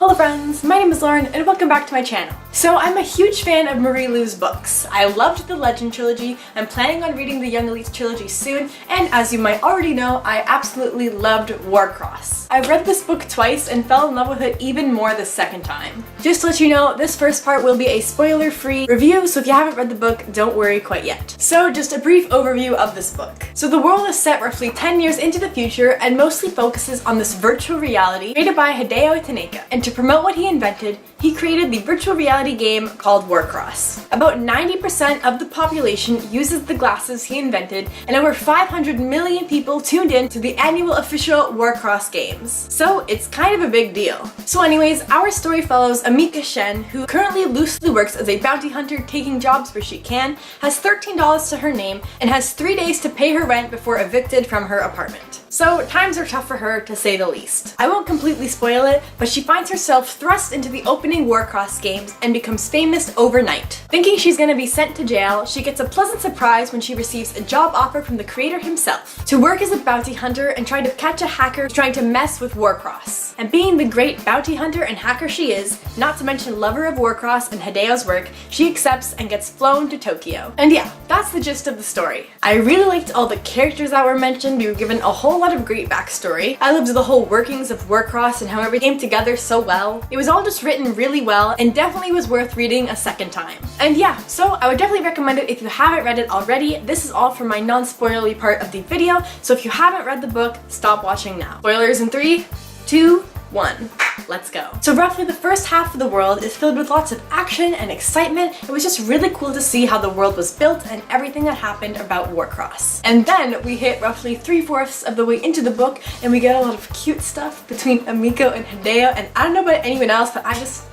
Hello friends, my name is Lauren and welcome back to my channel. So I'm a huge fan of Marie Lu's books. I loved the Legend trilogy, I'm planning on reading the Young Elites trilogy soon, and as you might already know, I absolutely loved Warcross. I read this book twice and fell in love with it even more the second time. Just to let you know, this first part will be a spoiler-free review, so if you haven't read the book, don't worry quite yet. So just a brief overview of this book. So the world is set roughly 10 years into the future and mostly focuses on this virtual reality created by Hideo Tanaka. And to promote what he invented, he created the virtual reality game called Warcross. About 90% of the population uses the glasses he invented, and over 500 million people tuned in to the annual official Warcross games. So it's kind of a big deal. So anyways, our story follows Amika Shen, who currently loosely works as a bounty hunter taking jobs where she can, has $13 to her name, and has 3 days to pay her rent before evicted from her apartment. So times are tough for her, to say the least. I won't completely spoil it, but she finds herself thrust into the opening Warcross games and becomes famous overnight. Thinking she's gonna be sent to jail, she gets a pleasant surprise when she receives a job offer from the creator himself to work as a bounty hunter and try to catch a hacker trying to mess with Warcross. And being the great bounty hunter and hacker she is, not to mention lover of Warcross and Hideo's work, she accepts and gets flown to Tokyo. And yeah, that's the gist of the story. I really liked all the characters that were mentioned. We were given a whole lot of great backstory. I loved the whole workings of Warcross and how everything came together so well. It was all just written really well and definitely was worth reading a second time. And yeah, so I would definitely recommend it if you haven't read it already. This is all for my non-spoilery part of the video, so if you haven't read the book, stop watching now. Spoilers in 3, 2, 1. Let's go. So roughly the first half of the world is filled with lots of action and excitement. It was just really cool to see how the world was built and everything that happened about Warcross. And then we hit roughly 3/4 of the way into the book and we get a lot of cute stuff between Amiko and Hideo, and I don't know about anyone else, but I just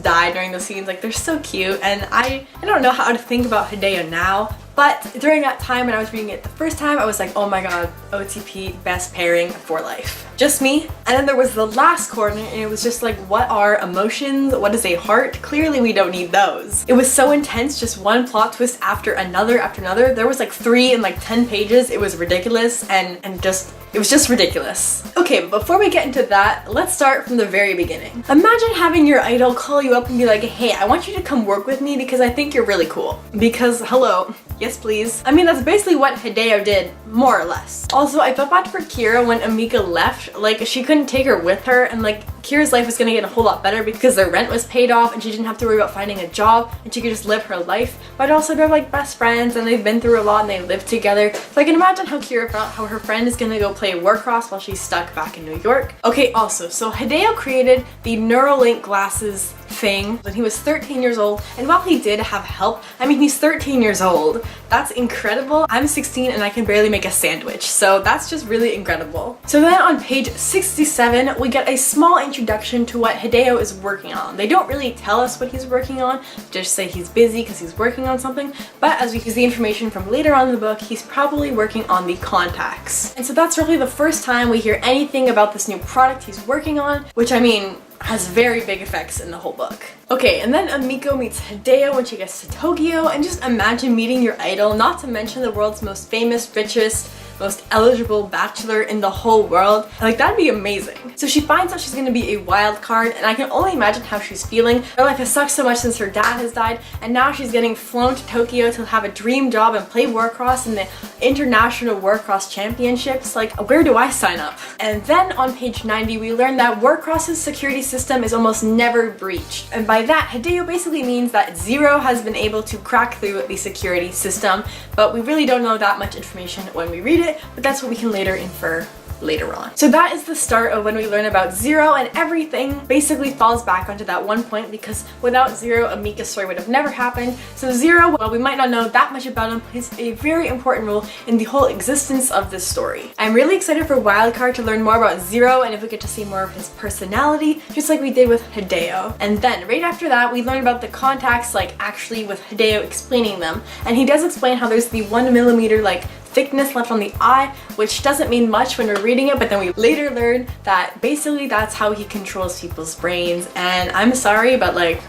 died during the scenes. Like, they're so cute, and I don't know how to think about Hideo now, but during that time when I was reading it the first time, I was like, oh my god, OTP, best pairing for life. Just me. And then there was the last corner, and it was just like, what are emotions? What is a heart? Clearly we don't need those. It was so intense, just one plot twist after another after another. There was like 3 in like 10 pages. It was ridiculous, and it was just ridiculous. Okay, before we get into that, let's start from the very beginning. Imagine having your idol call you up and be like, hey, I want you to come work with me because I think you're really cool. Because, hello, yes please. I mean, that's basically what Hideo did, more or less. Also, I felt bad for Kira when Amika left. Like, she couldn't take her with her, and like, Kira's life was gonna get a whole lot better because their rent was paid off and she didn't have to worry about finding a job and she could just live her life. But also they're like best friends and they've been through a lot and they live together. So I can imagine how Kira felt, how her friend is gonna go play Warcross while she's stuck back in New York. Okay, also, so Hideo created the Neuralink glasses thing when he was 13 years old, and while he did have help, I mean, he's 13 years old. That's incredible. I'm 16 and I can barely make a sandwich, so that's just really incredible. So then on page 67, we get a small introduction to what Hideo is working on. They don't really tell us what he's working on, just say he's busy because he's working on something, but as we use the information from later on in the book, he's probably working on the contacts. And so that's really the first time we hear anything about this new product he's working on, which, I mean, has very big effects in the whole book. Okay, and then Amiko meets Hideo when she gets to Tokyo, and just imagine meeting your idol, not to mention the world's most famous, richest, most eligible bachelor in the whole world. Like, that'd be amazing. So she finds out she's gonna be a wild card, and I can only imagine how she's feeling. Her life has sucked so much since her dad has died, and now she's getting flown to Tokyo to have a dream job and play Warcross in the International Warcross Championships. Like, where do I sign up? And then on page 90, we learn that Warcross's security system is almost never breached. And by that, Hideo basically means that Zero has been able to crack through the security system, but we really don't know that much information when we read it, but that's what we can later infer later on. So that is the start of when we learn about Zero, and everything basically falls back onto that one point, because without Zero, Amika's story would have never happened. So Zero, while we might not know that much about him, plays a very important role in the whole existence of this story. I'm really excited for Wildcard to learn more about Zero and if we get to see more of his personality, just like we did with Hideo. And then right after that, we learn about the contacts, like actually with Hideo explaining them, and he does explain how there's the 1mm like thickness left on the eye, which doesn't mean much when we're reading it, but then we later learn that basically that's how he controls people's brains, and I'm sorry, but like,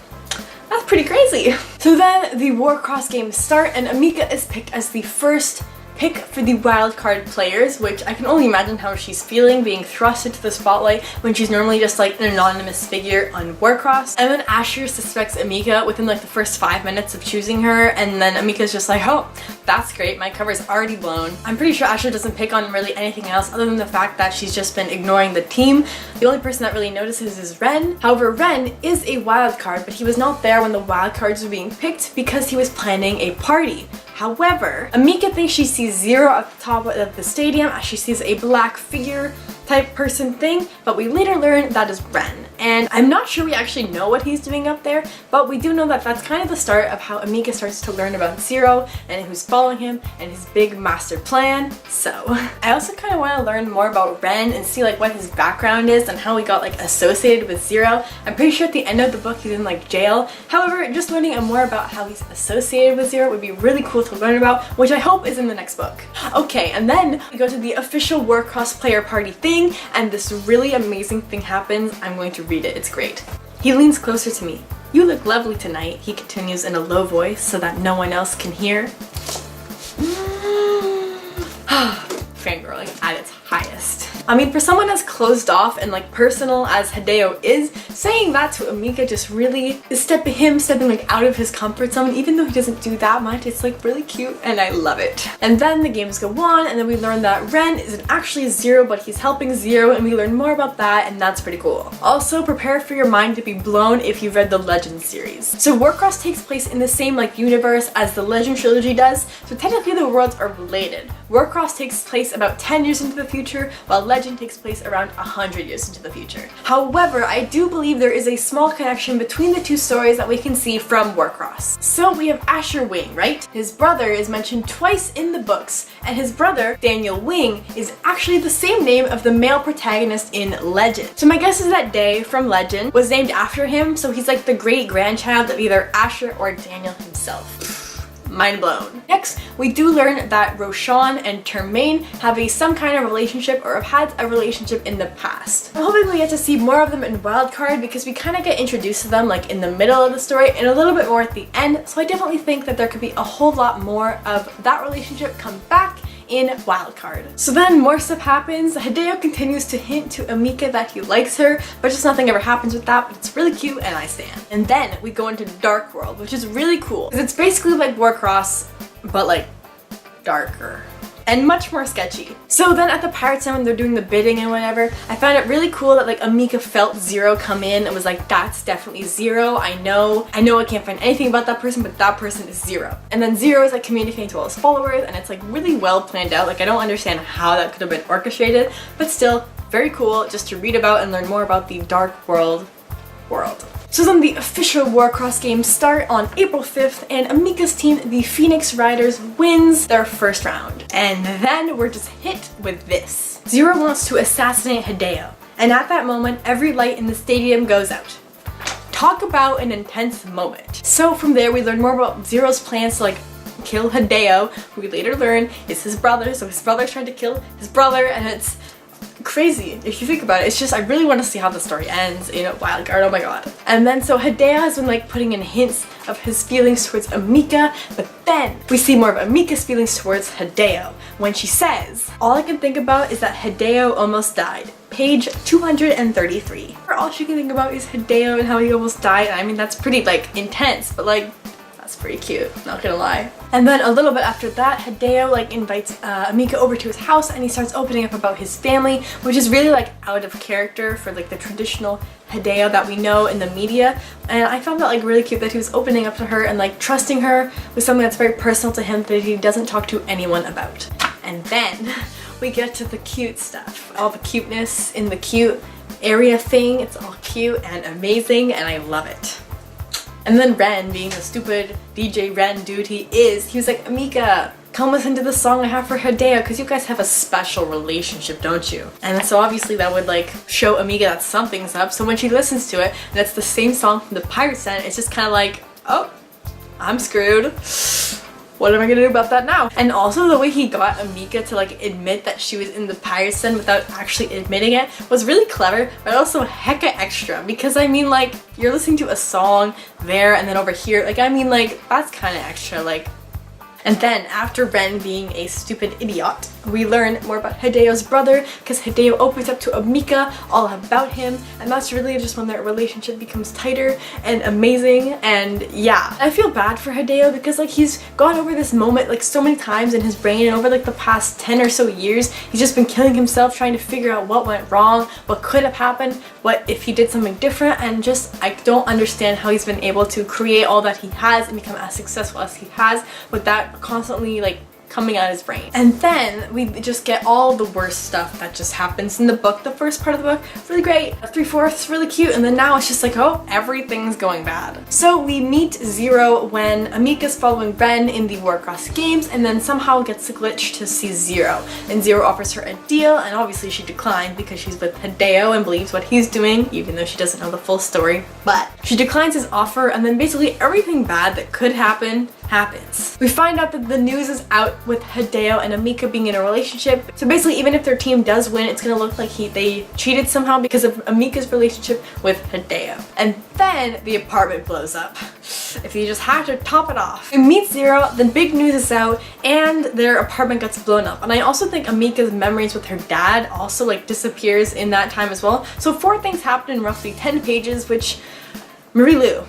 that's pretty crazy. So then the Warcross games start, and Amika is picked as the first pick for the wildcard players, which I can only imagine how she's feeling being thrust into the spotlight when she's normally just like an anonymous figure on Warcross. And then Asher suspects Amika within like the first 5 minutes of choosing her, and then Amika's just like, oh, that's great, my cover's already blown. I'm pretty sure Asher doesn't pick on really anything else other than the fact that she's just been ignoring the team. The only person that really notices is Ren. However, Ren is a wild card, but he was not there when the wild cards were being picked because he was planning a party. However, Amika thinks she sees Zero at the top of the stadium as she sees a black figure type person thing, but we later learn that is Ren. And I'm not sure we actually know what he's doing up there, but we do know that that's kind of the start of how Amika starts to learn about Zero and who's following him and his big master plan. So I also kind of want to learn more about Ren and see like what his background is and how he got like associated with Zero. I'm pretty sure at the end of the book he's in like jail. However, just learning more about how he's associated with Zero would be really cool to learn about, which I hope is in the next book. Okay, and then we go to the official Warcross player party thing, and this really amazing thing happens. I'm going to read it, it's great. He leans closer to me. You look lovely tonight, he continues in a low voice so that no one else can hear. Fangirling at its highest. I mean, for someone as closed off and like personal as Hideo is, saying that to Amika just really is stepping like out of his comfort zone, even though he doesn't do that much. It's like really cute and I love it. And then the games go on, and then we learn that Ren isn't actually Zero, but he's helping Zero, and we learn more about that, and that's pretty cool. Also, prepare for your mind to be blown if you've read the Legend series. So Warcross takes place in the same like universe as the Legend trilogy does, so technically the worlds are related. Warcross takes place about 10 years into the future, while Legend takes place around 100 years into the future. However, I do believe there is a small connection between the two stories that we can see from Warcross. So we have Asher Wing, right? His brother is mentioned twice in the books, and his brother, Daniel Wing, is actually the same name of the male protagonist in Legend. So my guess is that Day from Legend was named after him, so he's like the great-grandchild of either Asher or Daniel himself. Mind blown. Next, we do learn that Roshan and Termaine have some kind of relationship or have had a relationship in the past. I'm hoping we get to see more of them in Wildcard because we kind of get introduced to them like in the middle of the story and a little bit more at the end, so I definitely think that there could be a whole lot more of that relationship come back in Wildcard. So then more stuff happens. Hideo continues to hint to Amika that he likes her, but just nothing ever happens with that, but it's really cute and I stand. And then we go into Dark World, which is really cool because it's basically like Warcross, but like darker and much more sketchy. So then at the Pirate Town when they're doing the bidding and whatever, I found it really cool that like Amika felt Zero come in and was like, that's definitely Zero. I know I can't find anything about that person, but that person is Zero. And then Zero is like communicating to all his followers, and it's like really well planned out. Like I don't understand how that could have been orchestrated, but still very cool just to read about and learn more about the Dark World. So then the official Warcross games start on April 5th, and Amika's team, the Phoenix Riders, wins their first round. And then we're just hit with this. Zero wants to assassinate Hideo, and at that moment, every light in the stadium goes out. Talk about an intense moment. So from there, we learn more about Zero's plans to like kill Hideo, who we later learn is his brother. So his brother's trying to kill his brother, and it's crazy if you think about it. It's just, I really want to see how the story ends in Wildcard, oh my god. And then so Hideo has been like putting in hints of his feelings towards Amika, but then we see more of Amika's feelings towards Hideo when she says, all I can think about is that Hideo almost died. Page 233. All she can think about is Hideo and how he almost died. I mean, that's pretty like intense, but like that's pretty cute, not gonna lie. And then a little bit after that, Hideo like invites Amika over to his house, and he starts opening up about his family, which is really like out of character for like the traditional Hideo that we know in the media. And I found that like really cute that he was opening up to her and like trusting her with something that's very personal to him that he doesn't talk to anyone about. And then we get to the cute stuff. All the cuteness in the cute area thing. It's all cute and amazing, and I love it. And then Ren, being the stupid DJ Ren dude he was like, Amika, come listen to the song I have for Hideo, because you guys have a special relationship, don't you? And so obviously that would like show Amika that something's up, so when she listens to it, and it's the same song from the Pirate Sen, it's just kind of like, oh, I'm screwed. What am I gonna do about that now? And also the way he got Amika to like admit that she was in the Pirate Sen without actually admitting it was really clever, but also hecka extra, because I mean like you're listening to a song there and then over here, like I mean like that's kind of extra. Like And then, after Ren being a stupid idiot, we learn more about Hideo's brother, because Hideo opens up to Amika all about him, and that's really just when their relationship becomes tighter and amazing. And yeah, I feel bad for Hideo because like he's gone over this moment like so many times in his brain, and over like the past 10 or so years he's just been killing himself trying to figure out what went wrong, what could have happened, what if he did something different, and just I don't understand how he's been able to create all that he has and become as successful as he has with that constantly like coming out of his brain. And then we just get all the worst stuff that just happens in the book. The first part of the book, really great. 3/4, really cute. And then now it's just like, oh, everything's going bad. So we meet Zero when Amika's following Ren in the Warcross games, and then somehow gets a glitch to see Zero. And Zero offers her a deal, and obviously she declines because she's with Hideo and believes what he's doing, even though she doesn't know the full story. But she declines his offer, and then basically everything bad that could happen happens. We find out that the news is out with Hideo and Amika being in a relationship. So basically, even if their team does win, it's gonna look like they cheated somehow because of Amika's relationship with Hideo. And then the apartment blows up. If you just have to top it off. We meet Zero, then big news is out, and their apartment gets blown up. And I also think Amika's memories with her dad also like disappears in that time as well. So 4 things happen in roughly 10 pages, which Marie Lu,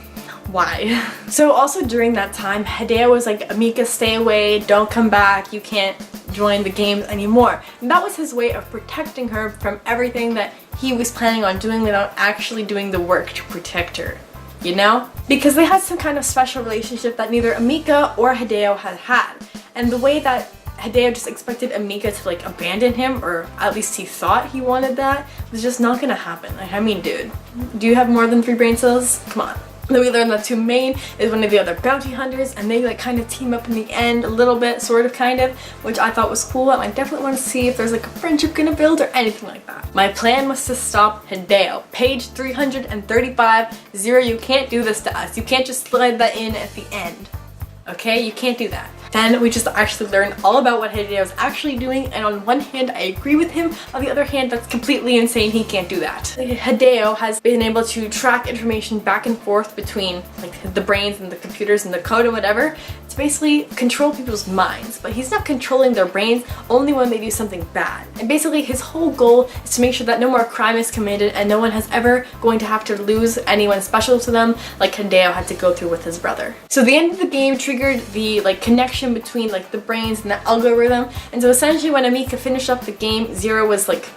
why? So also during that time, Hideo was like, Amika, stay away, don't come back, you can't join the games anymore. And that was his way of protecting her from everything that he was planning on doing without actually doing the work to protect her, you know? Because they had some kind of special relationship that neither Amika or Hideo had had. And the way that Hideo just expected Amika to like abandon him, or at least he thought he wanted that, was just not gonna happen. Like, I mean, dude, do you have more than 3 brain cells? Come on. Then we learn that Tumaine is one of the other bounty hunters, and they like kind of team up in the end a little bit, sort of, kind of, which I thought was cool, and I definitely want to see if there's like a friendship gonna build or anything like that. My plan was to stop Hideo. Page 335, Zero, you can't do this to us. You can't just slide that in at the end. Okay, you can't do that. Then we just actually learn all about what Hideo is actually doing, and on one hand I agree with him, on the other hand that's completely insane, he can't do that. Hideo has been able to track information back and forth between like the brains and the computers and the code and whatever to basically control people's minds, but he's not controlling their brains only when they do something bad. And basically his whole goal is to make sure that no more crime is committed and no one has ever going to have to lose anyone special to them like Hideo had to go through with his brother. So the end of the game triggered the like connection between like the brains and the algorithm, and so essentially when Amika finished up the game, Zero was like,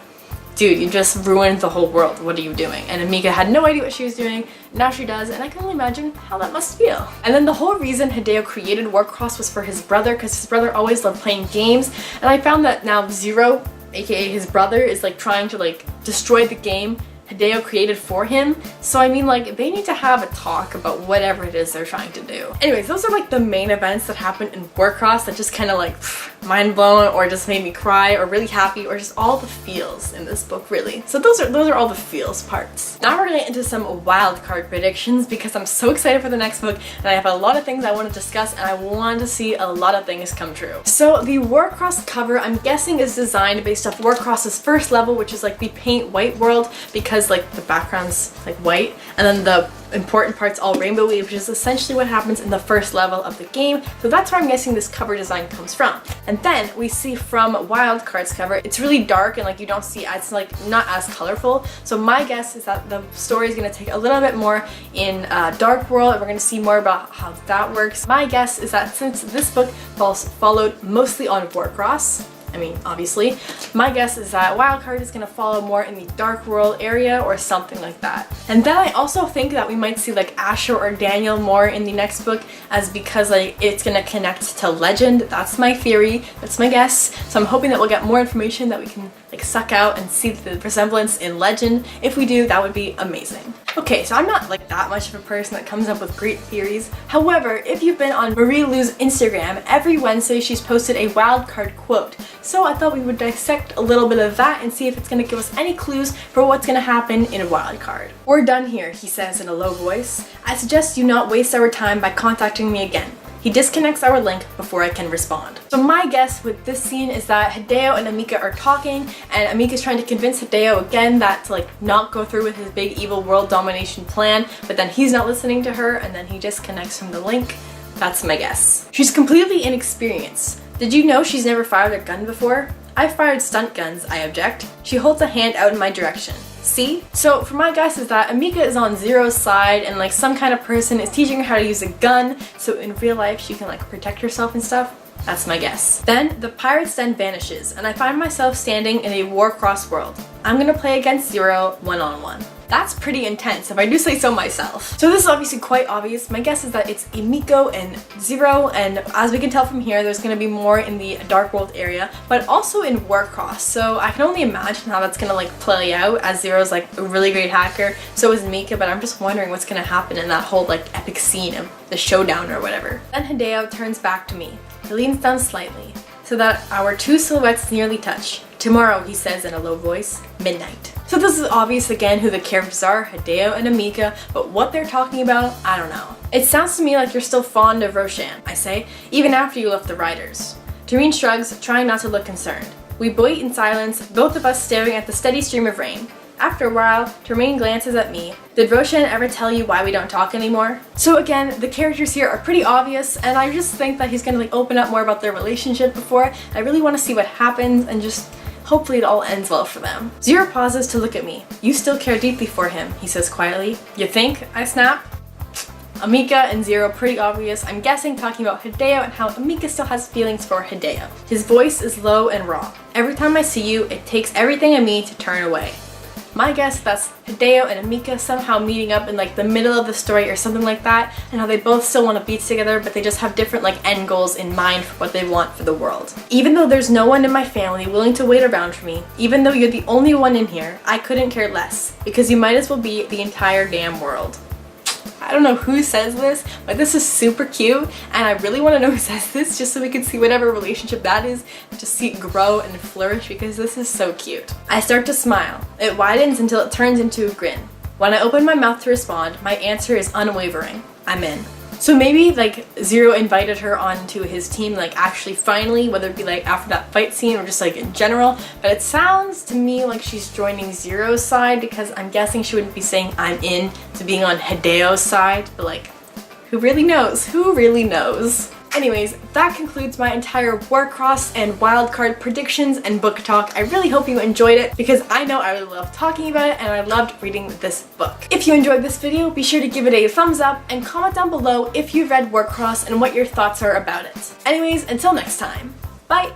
dude, you just ruined the whole world, what are you doing? And Amika had no idea what she was doing, now she does, and I can only imagine how that must feel. And then the whole reason Hideo created Warcross was for his brother, because his brother always loved playing games, and I found that now Zero, aka his brother, is like trying to like destroy the game Hideo created for him. So I mean, like, they need to have a talk about whatever it is they're trying to do. Anyways, those are like the main events that happened in Warcross that just kind of like mind blown, or just made me cry, or really happy, or just all the feels in this book, really. So those are all the feels parts. Now we're gonna get into some wild card predictions because I'm so excited for the next book, and I have a lot of things I want to discuss, and I want to see a lot of things come true. So the Warcross cover, I'm guessing, is designed based off Warcross's first level, which is like the paint white world, because like the background's like white, and then the important parts all rainbowy, which is essentially what happens in the first level of the game. So that's where I'm guessing this cover design comes from. And then we see from Wildcard's cover, it's really dark and like you don't see, it's like not as colorful. So my guess is that the story is going to take a little bit more in Dark World, and we're going to see more about how that works. My guess is that since this book followed mostly on Warcross, I mean, obviously, my guess is that Wildcard is going to follow more in the Dark World area or something like that. And then I also think that we might see like Asher or Daniel more in the next book, as because like it's going to connect to Legend. That's my theory, that's my guess. So I'm hoping that we'll get more information that we can like suck out and see the resemblance in Legend. If we do, that would be amazing. Okay, so I'm not like that much of a person that comes up with great theories. However, if you've been on Marie Lu's Instagram, every Wednesday she's posted a Wildcard quote. So I thought we would dissect a little bit of that and see if it's going to give us any clues for what's going to happen in a Wildcard. We're done here, he says in a low voice. I suggest you not waste our time by contacting me again. He disconnects our link before I can respond. So my guess with this scene is that Hideo and Amika are talking, and Amika's trying to convince Hideo again that to like not go through with his big evil world domination plan, but then he's not listening to her, and then he disconnects from the link. That's my guess. She's completely inexperienced. Did you know she's never fired a gun before? I've fired stunt guns, I object. She holds a hand out in my direction. See? So for my guess is that Amika is on Zero's side and like some kind of person is teaching her how to use a gun so in real life she can like protect herself and stuff. That's my guess. Then the pirate's den vanishes and I find myself standing in a Warcross world. I'm gonna play against Zero one-on-one. That's pretty intense, if I do say so myself. So this is obviously quite obvious. My guess is that it's Emiko and Zero, and as we can tell from here, there's gonna be more in the Dark World area, but also in Warcross. So I can only imagine how that's gonna like play out, as Zero's like a really great hacker, so is Mika, but I'm just wondering what's gonna happen in that whole like epic scene of the showdown or whatever. Then Hideo turns back to me. He leans down slightly, so that our two silhouettes nearly touch. Tomorrow, he says in a low voice, midnight. So this is obvious again who the characters are, Hideo and Amika, but what they're talking about, I don't know. It sounds to me like you're still fond of Roshan, I say, even after you left the Riders. Tareen shrugs, trying not to look concerned. We wait in silence, both of us staring at the steady stream of rain. After a while, Tareen glances at me. Did Roshan ever tell you why we don't talk anymore? So again, the characters here are pretty obvious, and I just think that he's gonna like open up more about their relationship before. I really want to see what happens and just hopefully it all ends well for them. Zero pauses to look at me. You still care deeply for him, he says quietly. You think? I snap. Amika and Zero pretty obvious. I'm guessing talking about Hideo and how Amika still has feelings for Hideo. His voice is low and raw. Every time I see you, it takes everything in me to turn away. My guess that's Hideo and Amika somehow meeting up in like the middle of the story or something like that, and how they both still want to be together, but they just have different like end goals in mind for what they want for the world. Even though there's no one in my family willing to wait around for me, even though you're the only one in here, I couldn't care less, because you might as well be the entire damn world. I don't know who says this, but this is super cute, and I really want to know who says this just so we can see whatever relationship that is, just see it grow and flourish, because this is so cute. I start to smile. It widens until it turns into a grin. When I open my mouth to respond, my answer is unwavering. I'm in. So maybe like Zero invited her onto his team like actually finally, whether it be like after that fight scene or just like in general, but it sounds to me like she's joining Zero's side, because I'm guessing she wouldn't be saying I'm in to being on Hideo's side, but like who really knows? Who really knows? Anyways, that concludes my entire Warcross and Wildcard predictions and book talk. I really hope you enjoyed it, because I know I really love talking about it and I loved reading this book. If you enjoyed this video, be sure to give it a thumbs up and comment down below if you've read Warcross and what your thoughts are about it. Anyways, until next time, bye!